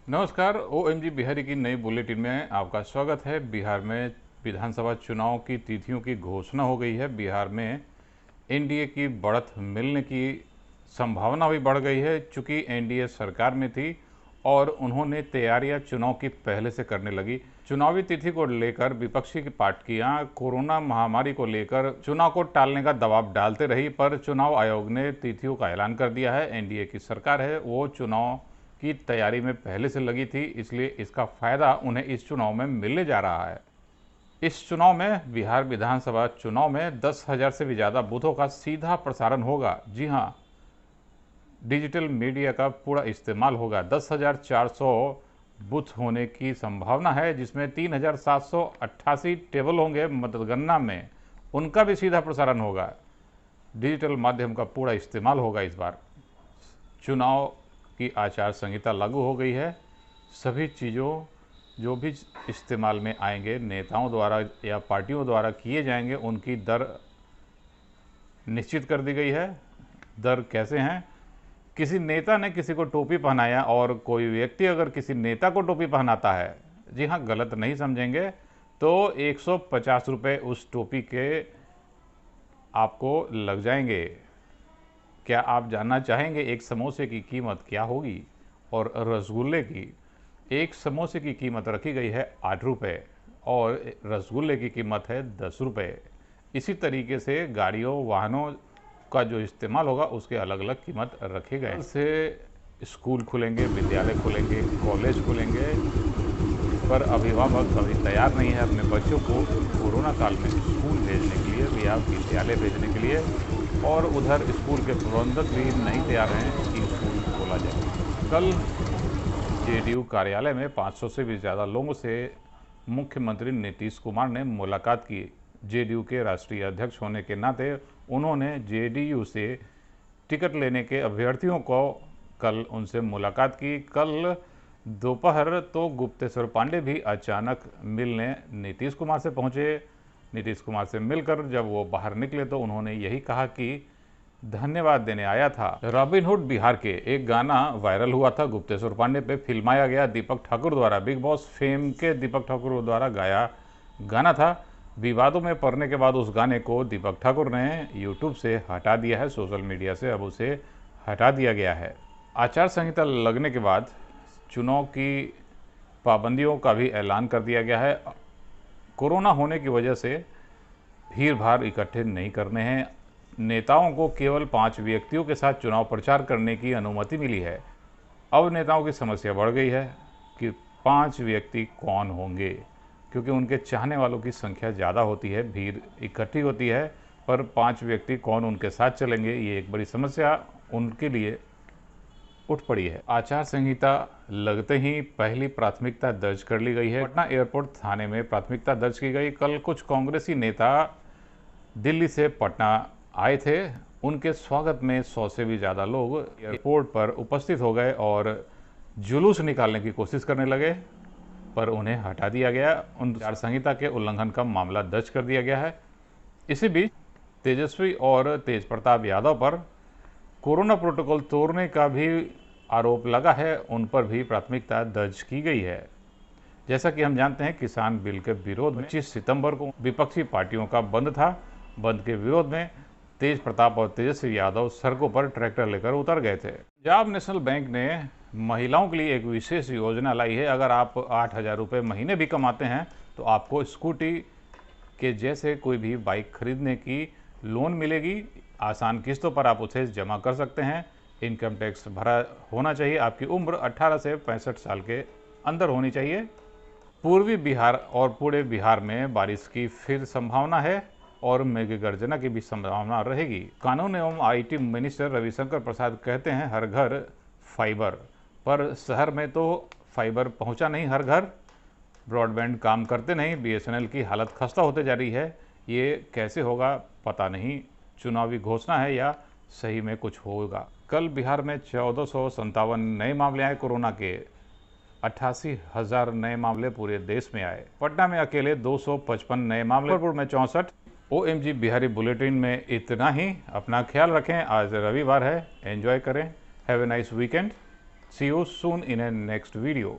नमस्कार। ओएमजी बिहारी की नई बुलेटिन में आपका स्वागत है। बिहार में विधानसभा चुनाव की तिथियों की घोषणा हो गई है। बिहार में एनडीए की बढ़त मिलने की संभावना भी बढ़ गई है, चूंकि एनडीए सरकार में थी और उन्होंने तैयारियां चुनाव की पहले से करने लगी। चुनावी तिथि को लेकर विपक्षी की पार्टियां कोरोना महामारी को लेकर चुनाव को टालने का दबाव डालते रही, पर चुनाव आयोग ने तिथियों का ऐलान कर दिया है। एनडीए की सरकार है, वो चुनाव की तैयारी में पहले से लगी थी, इसलिए इसका फायदा उन्हें इस चुनाव में मिलने जा रहा है। इस चुनाव में, बिहार विधानसभा चुनाव में 10,000 से भी ज़्यादा बूथों का सीधा प्रसारण होगा। जी हां, डिजिटल मीडिया का पूरा इस्तेमाल होगा। 10,400 बूथ होने की संभावना है, जिसमें 3,788 टेबल होंगे मतगणना में, उनका भी सीधा प्रसारण होगा। डिजिटल माध्यम का पूरा इस्तेमाल होगा। इस बार चुनाव की आचार संहिता लागू हो गई है। सभी चीज़ों जो भी इस्तेमाल में आएंगे, नेताओं द्वारा या पार्टियों द्वारा किए जाएंगे, उनकी दर निश्चित कर दी गई है। दर कैसे हैं? किसी नेता ने किसी को टोपी पहनाया और कोई व्यक्ति अगर किसी नेता को टोपी पहनाता है, जी हाँ, गलत नहीं समझेंगे, तो 150 रुपये उस टोपी के आपको लग जाएंगे। क्या आप जानना चाहेंगे एक समोसे की कीमत क्या होगी? और रसगुल्ले की, एक समोसे की कीमत रखी गई है 8 रुपये और रसगुल्ले की कीमत है 10 रुपये। इसी तरीके से गाड़ियों वाहनों का जो इस्तेमाल होगा उसके अलग अलग कीमत रखे गए। से स्कूल खुलेंगे, विद्यालय खुलेंगे, कॉलेज खुलेंगे, पर अभिभावक अभी तैयार नहीं है अपने बच्चों को कोरोना काल में स्कूल भेजने के लिए या विद्यालय भेजने के लिए, और उधर स्कूल के प्रबंधक भी नहीं तैयार हैं कि स्कूल खोला जाए। कल जेडीयू कार्यालय में 500 से भी ज़्यादा लोगों से मुख्यमंत्री नीतीश कुमार ने मुलाकात की। जेडीयू के राष्ट्रीय अध्यक्ष होने के नाते उन्होंने जेडीयू से टिकट लेने के अभ्यर्थियों को कल उनसे मुलाकात की। कल दोपहर तो गुप्तेश्वर पांडे भी अचानक मिलने नीतीश कुमार से पहुंचे। नीतीश कुमार से मिलकर जब वो बाहर निकले तो उन्होंने यही कहा कि धन्यवाद देने आया था। रॉबिनहुड बिहार के एक गाना वायरल हुआ था, गुप्तेश्वर पांडे पे फिल्माया गया दीपक ठाकुर द्वारा। बिग बॉस फेम के दीपक ठाकुर द्वारा गाया गाना था। विवादों में पड़ने के बाद उस गाने को दीपक ठाकुर ने यूट्यूब से हटा दिया है, सोशल मीडिया से अब उसे हटा दिया गया है। आचार संहिता लगने के बाद चुनाव की पाबंदियों का भी ऐलान कर दिया गया है। कोरोना होने की वजह से भीड़ भाड़ इकट्ठे नहीं करने हैं। नेताओं को केवल 5 व्यक्तियों के साथ चुनाव प्रचार करने की अनुमति मिली है। अब नेताओं की समस्या बढ़ गई है कि 5 व्यक्ति कौन होंगे, क्योंकि उनके चाहने वालों की संख्या ज़्यादा होती है, भीड़ इकट्ठी होती है, पर 5 व्यक्ति कौन उनके साथ चलेंगे, ये एक बड़ी समस्या उनके लिए उठ पड़ी है। आचार संहिता लगते ही पहली प्राथमिकता दर्ज कर ली गई है। पटना एयरपोर्ट थाने में प्राथमिकता दर्ज की गई। कल कुछ कांग्रेसी नेता दिल्ली से पटना आए थे। उनके स्वागत में 100 से भी ज़्यादा लोग एयरपोर्ट पर उपस्थित हो गए और जुलूस निकालने की कोशिश करने लगे, पर उन्हें हटा दिया गया। उन आचार संहिता के उल्लंघन का मामला दर्ज कर दिया गया है। इसी बीच तेजस्वी और तेज प्रताप यादव पर कोरोना प्रोटोकॉल तोड़ने का भी आरोप लगा है, उन पर भी प्राथमिकता दर्ज की गई है। जैसा कि हम जानते हैं, किसान बिल के विरोध में 25 सितंबर को विपक्षी पार्टियों का बंद था। बंद के विरोध में तेज प्रताप और तेजस्वी यादव सड़कों पर ट्रैक्टर लेकर उतर गए थे। पंजाब नेशनल बैंक ने महिलाओं के लिए एक विशेष योजना लाई है। अगर आप 8,000 रुपये महीने भी कमाते हैं तो आपको स्कूटी के जैसे कोई भी बाइक खरीदने की लोन मिलेगी। आसान किस्तों पर आप उसे जमा कर सकते हैं। इनकम टैक्स भरा होना चाहिए। आपकी उम्र 18 से 65 साल के अंदर होनी चाहिए। पूर्वी बिहार और पूरे बिहार में बारिश की फिर संभावना है और मेघ गर्जना की भी संभावना रहेगी। कानून एवं आईटी मिनिस्टर रविशंकर प्रसाद कहते हैं हर घर फाइबर, पर शहर में तो फाइबर पहुंचा नहीं हर घर। ब्रॉडबैंड काम करते नहीं। बीएसएनएल की हालत खस्ता होते जा रही है। ये कैसे होगा पता नहीं। चुनावी घोषणा है या सही में कुछ होगा। कल बिहार में 1457 नए मामले आए कोरोना के। 88,000 नए मामले पूरे देश में आए। पटना में अकेले 255 नए मामले, जबलपुर में 64। ओएमजी बिहारी बुलेटिन में इतना ही। अपना ख्याल रखें। आज रविवार है, एंजॉय करें। Have a nice weekend. See you soon in a next video.